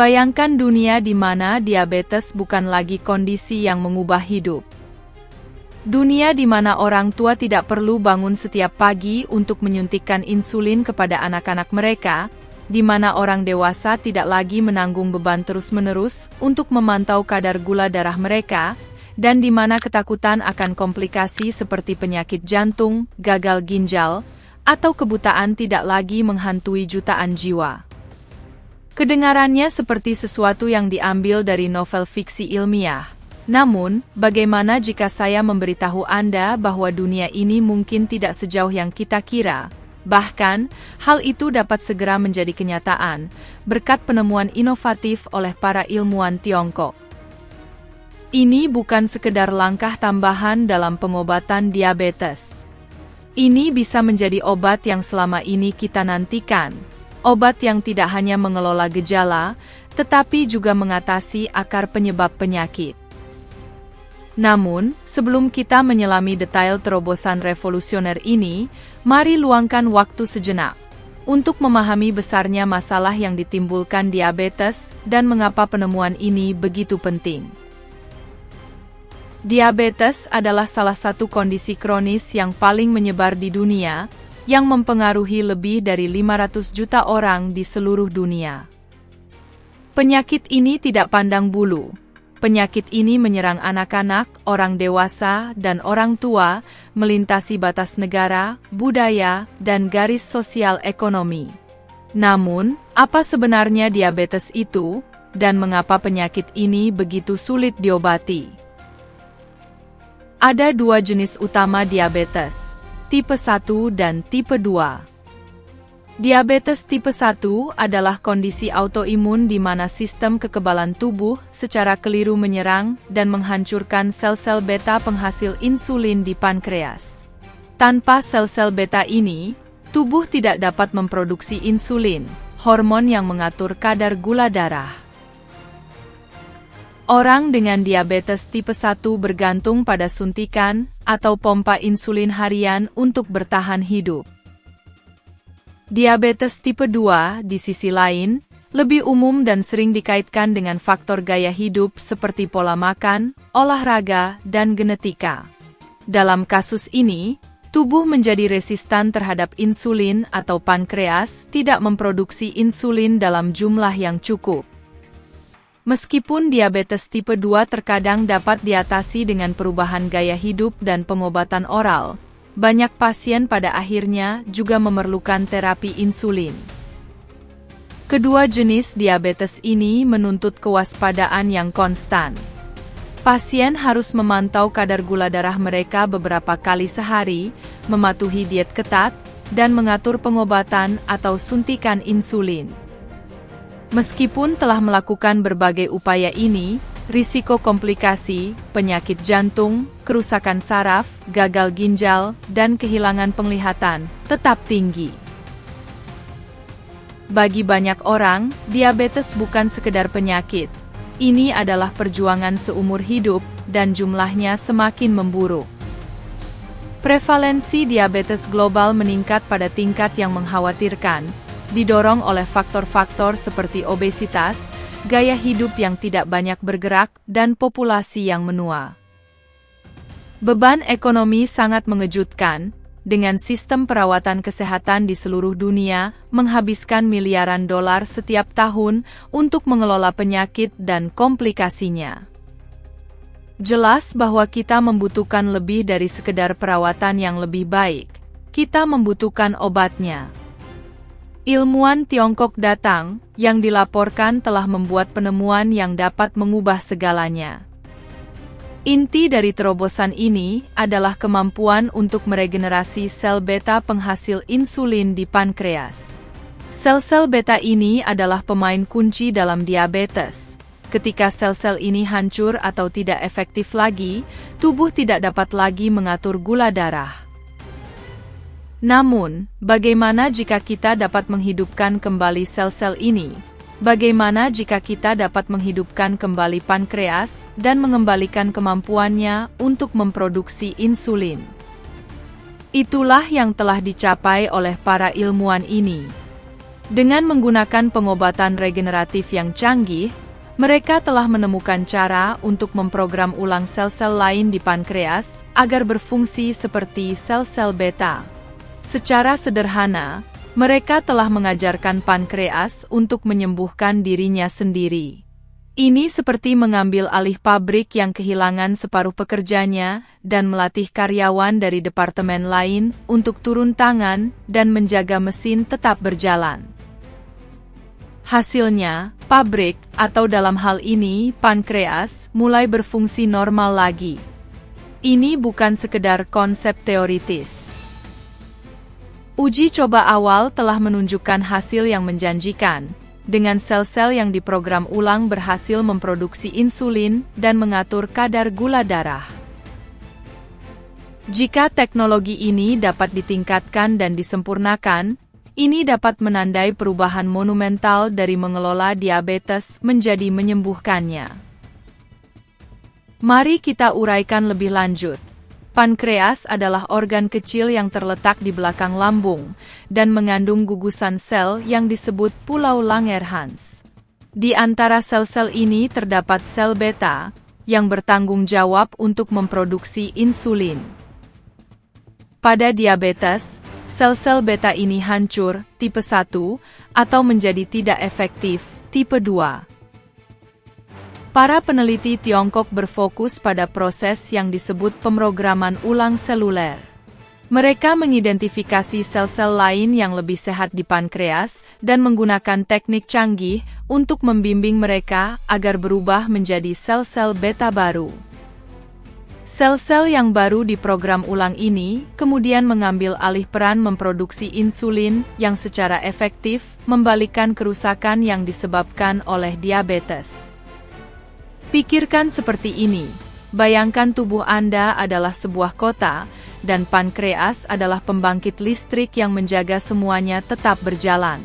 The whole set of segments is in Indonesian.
Bayangkan dunia di mana diabetes bukan lagi kondisi yang mengubah hidup. Dunia di mana orang tua tidak perlu bangun setiap pagi untuk menyuntikkan insulin kepada anak-anak mereka, di mana orang dewasa tidak lagi menanggung beban terus-menerus untuk memantau kadar gula darah mereka, dan di mana ketakutan akan komplikasi seperti penyakit jantung, gagal ginjal, atau kebutaan tidak lagi menghantui jutaan jiwa. Kedengarannya seperti sesuatu yang diambil dari novel fiksi ilmiah. Namun, bagaimana jika saya memberitahu Anda bahwa dunia ini mungkin tidak sejauh yang kita kira? Bahkan, hal itu dapat segera menjadi kenyataan, berkat penemuan inovatif oleh para ilmuwan Tiongkok. Ini bukan sekedar langkah tambahan dalam pengobatan diabetes. Ini bisa menjadi obat yang selama ini kita nantikan. Obat yang tidak hanya mengelola gejala, tetapi juga mengatasi akar penyebab penyakit. Namun, sebelum kita menyelami detail terobosan revolusioner ini, mari luangkan waktu sejenak untuk memahami besarnya masalah yang ditimbulkan diabetes dan mengapa penemuan ini begitu penting. Diabetes adalah salah satu kondisi kronis yang paling menyebar di dunia, yang mempengaruhi lebih dari 500 juta orang di seluruh dunia. Penyakit ini tidak pandang bulu. Penyakit ini menyerang anak-anak, orang dewasa, dan orang tua, melintasi batas negara, budaya, dan garis sosial ekonomi. Namun, apa sebenarnya diabetes itu, dan mengapa penyakit ini begitu sulit diobati? Ada dua jenis utama diabetes, tipe 1 dan tipe 2. Diabetes tipe 1 adalah kondisi autoimun di mana sistem kekebalan tubuh secara keliru menyerang dan menghancurkan sel-sel beta penghasil insulin di pankreas. Tanpa sel-sel beta ini, tubuh tidak dapat memproduksi insulin, hormon yang mengatur kadar gula darah. Orang dengan diabetes tipe 1 bergantung pada suntikan atau pompa insulin harian untuk bertahan hidup. Diabetes tipe 2, di sisi lain, lebih umum dan sering dikaitkan dengan faktor gaya hidup seperti pola makan, olahraga, dan genetika. Dalam kasus ini, tubuh menjadi resistan terhadap insulin atau pankreas tidak memproduksi insulin dalam jumlah yang cukup. Meskipun diabetes tipe 2 terkadang dapat diatasi dengan perubahan gaya hidup dan pengobatan oral, banyak pasien pada akhirnya juga memerlukan terapi insulin. Kedua jenis diabetes ini menuntut kewaspadaan yang konstan. Pasien harus memantau kadar gula darah mereka beberapa kali sehari, mematuhi diet ketat, dan mengatur pengobatan atau suntikan insulin. Meskipun telah melakukan berbagai upaya ini, risiko komplikasi, penyakit jantung, kerusakan saraf, gagal ginjal, dan kehilangan penglihatan tetap tinggi. Bagi banyak orang, diabetes bukan sekedar penyakit. Ini adalah perjuangan seumur hidup, dan jumlahnya semakin memburuk. Prevalensi diabetes global meningkat pada tingkat yang mengkhawatirkan, didorong oleh faktor-faktor seperti obesitas, gaya hidup yang tidak banyak bergerak, dan populasi yang menua. Beban ekonomi sangat mengejutkan, dengan sistem perawatan kesehatan di seluruh dunia menghabiskan miliaran dolar setiap tahun untuk mengelola penyakit dan komplikasinya. Jelas bahwa kita membutuhkan lebih dari sekedar perawatan yang lebih baik. Kita membutuhkan obatnya. Ilmuwan Tiongkok datang, yang dilaporkan telah membuat penemuan yang dapat mengubah segalanya. Inti dari terobosan ini adalah kemampuan untuk meregenerasi sel beta penghasil insulin di pankreas. Sel-sel beta ini adalah pemain kunci dalam diabetes. Ketika sel-sel ini hancur atau tidak efektif lagi, tubuh tidak dapat lagi mengatur gula darah. Namun, bagaimana jika kita dapat menghidupkan kembali sel-sel ini? Bagaimana jika kita dapat menghidupkan kembali pankreas dan mengembalikan kemampuannya untuk memproduksi insulin? Itulah yang telah dicapai oleh para ilmuwan ini. Dengan menggunakan pengobatan regeneratif yang canggih, mereka telah menemukan cara untuk memprogram ulang sel-sel lain di pankreas agar berfungsi seperti sel-sel beta. Secara sederhana, mereka telah mengajarkan pankreas untuk menyembuhkan dirinya sendiri. Ini seperti mengambil alih pabrik yang kehilangan separuh pekerjanya dan melatih karyawan dari departemen lain untuk turun tangan dan menjaga mesin tetap berjalan. Hasilnya, pabrik, atau dalam hal ini, pankreas, mulai berfungsi normal lagi. Ini bukan sekedar konsep teoritis. Uji coba awal telah menunjukkan hasil yang menjanjikan, dengan sel-sel yang diprogram ulang berhasil memproduksi insulin dan mengatur kadar gula darah. Jika teknologi ini dapat ditingkatkan dan disempurnakan, ini dapat menandai perubahan monumental dari mengelola diabetes menjadi menyembuhkannya. Mari kita uraikan lebih lanjut. Pankreas adalah organ kecil yang terletak di belakang lambung dan mengandung gugusan sel yang disebut Pulau Langerhans. Di antara sel-sel ini terdapat sel beta yang bertanggung jawab untuk memproduksi insulin. Pada diabetes, sel-sel beta ini hancur, tipe 1, atau menjadi tidak efektif, tipe 2. Para peneliti Tiongkok berfokus pada proses yang disebut pemrograman ulang seluler. Mereka mengidentifikasi sel-sel lain yang lebih sehat di pankreas dan menggunakan teknik canggih untuk membimbing mereka agar berubah menjadi sel-sel beta baru. Sel-sel yang baru diprogram ulang ini kemudian mengambil alih peran memproduksi insulin yang secara efektif membalikkan kerusakan yang disebabkan oleh diabetes. Pikirkan seperti ini, bayangkan tubuh Anda adalah sebuah kota, dan pankreas adalah pembangkit listrik yang menjaga semuanya tetap berjalan.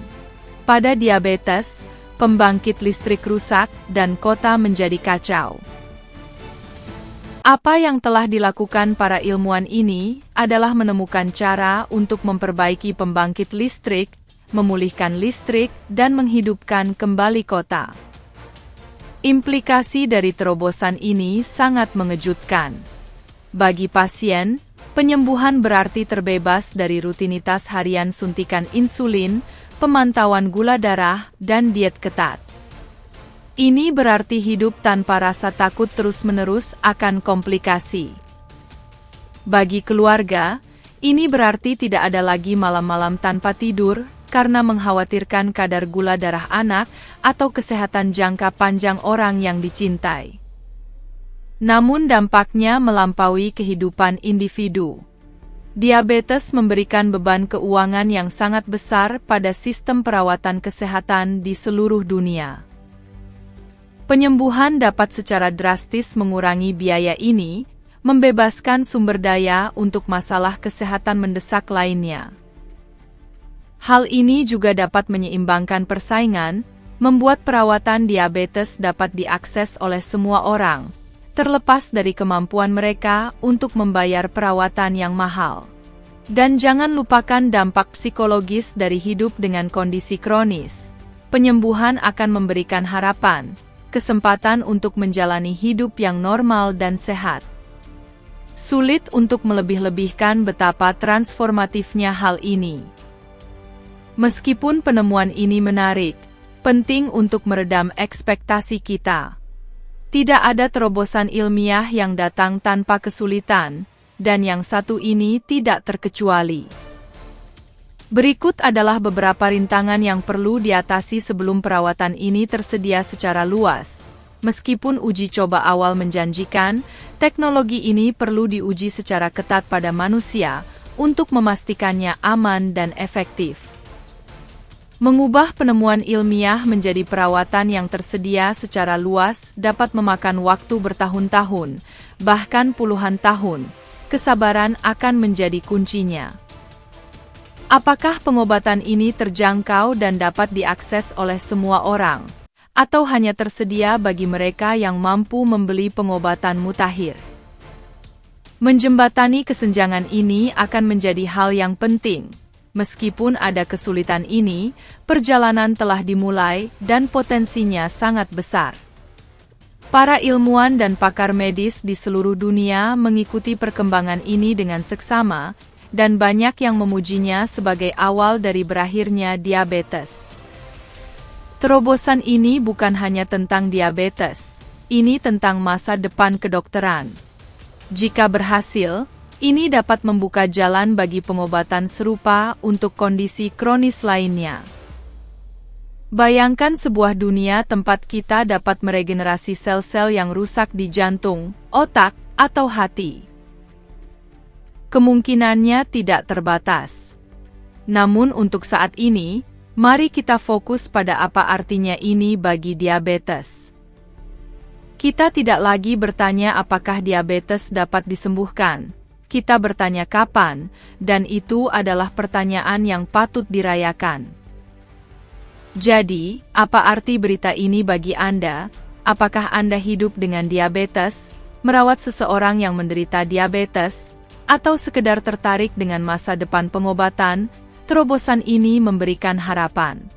Pada diabetes, pembangkit listrik rusak dan kota menjadi kacau. Apa yang telah dilakukan para ilmuwan ini adalah menemukan cara untuk memperbaiki pembangkit listrik, memulihkan listrik, dan menghidupkan kembali kota. Implikasi dari terobosan ini sangat mengejutkan. Bagi pasien, penyembuhan berarti terbebas dari rutinitas harian suntikan insulin, pemantauan gula darah, dan diet ketat. Ini berarti hidup tanpa rasa takut terus-menerus akan komplikasi. Bagi keluarga, ini berarti tidak ada lagi malam-malam tanpa tidur, karena mengkhawatirkan kadar gula darah anak atau kesehatan jangka panjang orang yang dicintai. Namun dampaknya melampaui kehidupan individu. Diabetes memberikan beban keuangan yang sangat besar pada sistem perawatan kesehatan di seluruh dunia. Penyembuhan dapat secara drastis mengurangi biaya ini, membebaskan sumber daya untuk masalah kesehatan mendesak lainnya. Hal ini juga dapat menyeimbangkan persaingan, membuat perawatan diabetes dapat diakses oleh semua orang, terlepas dari kemampuan mereka untuk membayar perawatan yang mahal. Dan jangan lupakan dampak psikologis dari hidup dengan kondisi kronis. Penyembuhan akan memberikan harapan, kesempatan untuk menjalani hidup yang normal dan sehat. Sulit untuk melebih-lebihkan betapa transformatifnya hal ini. Meskipun penemuan ini menarik, penting untuk meredam ekspektasi kita. Tidak ada terobosan ilmiah yang datang tanpa kesulitan, dan yang satu ini tidak terkecuali. Berikut adalah beberapa rintangan yang perlu diatasi sebelum perawatan ini tersedia secara luas. Meskipun uji coba awal menjanjikan, teknologi ini perlu diuji secara ketat pada manusia untuk memastikannya aman dan efektif. Mengubah penemuan ilmiah menjadi perawatan yang tersedia secara luas dapat memakan waktu bertahun-tahun, bahkan puluhan tahun. Kesabaran akan menjadi kuncinya. Apakah pengobatan ini terjangkau dan dapat diakses oleh semua orang, atau hanya tersedia bagi mereka yang mampu membeli pengobatan mutakhir? Menjembatani kesenjangan ini akan menjadi hal yang penting. Meskipun ada kesulitan ini, perjalanan telah dimulai dan potensinya sangat besar. Para ilmuwan dan pakar medis di seluruh dunia mengikuti perkembangan ini dengan seksama, dan banyak yang memujinya sebagai awal dari berakhirnya diabetes. Terobosan ini bukan hanya tentang diabetes, ini tentang masa depan kedokteran. Jika berhasil, ini dapat membuka jalan bagi pengobatan serupa untuk kondisi kronis lainnya. Bayangkan sebuah dunia tempat kita dapat meregenerasi sel-sel yang rusak di jantung, otak, atau hati. Kemungkinannya tidak terbatas. Namun untuk saat ini, mari kita fokus pada apa artinya ini bagi diabetes. Kita tidak lagi bertanya apakah diabetes dapat disembuhkan. Kita bertanya kapan, dan itu adalah pertanyaan yang patut dirayakan. Jadi, apa arti berita ini bagi Anda? Apakah Anda hidup dengan diabetes, merawat seseorang yang menderita diabetes, atau sekedar tertarik dengan masa depan pengobatan? Terobosan ini memberikan harapan.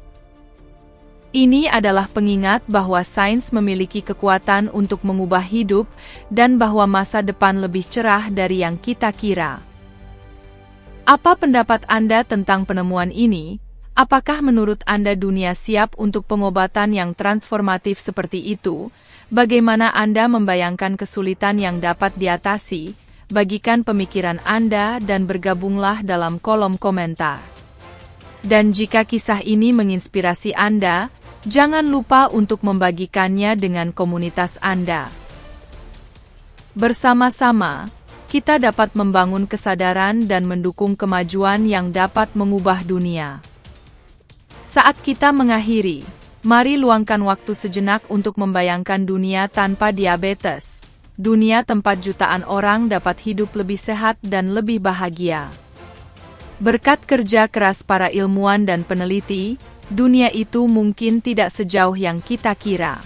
Ini adalah pengingat bahwa sains memiliki kekuatan untuk mengubah hidup dan bahwa masa depan lebih cerah dari yang kita kira. Apa pendapat Anda tentang penemuan ini? Apakah menurut Anda dunia siap untuk pengobatan yang transformatif seperti itu? Bagaimana Anda membayangkan kesulitan yang dapat diatasi? Bagikan pemikiran Anda dan bergabunglah dalam kolom komentar. Dan jika kisah ini menginspirasi Anda, jangan lupa untuk membagikannya dengan komunitas Anda. Bersama-sama, kita dapat membangun kesadaran dan mendukung kemajuan yang dapat mengubah dunia. Saat kita mengakhiri, mari luangkan waktu sejenak untuk membayangkan dunia tanpa diabetes. Dunia tempat jutaan orang dapat hidup lebih sehat dan lebih bahagia. Berkat kerja keras para ilmuwan dan peneliti, dunia itu mungkin tidak sejauh yang kita kira.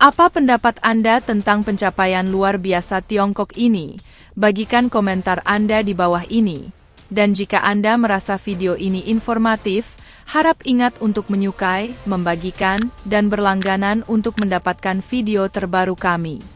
Apa pendapat Anda tentang pencapaian luar biasa Tiongkok ini? Bagikan komentar Anda di bawah ini. Dan jika Anda merasa video ini informatif, harap ingat untuk menyukai, membagikan, dan berlangganan untuk mendapatkan video terbaru kami.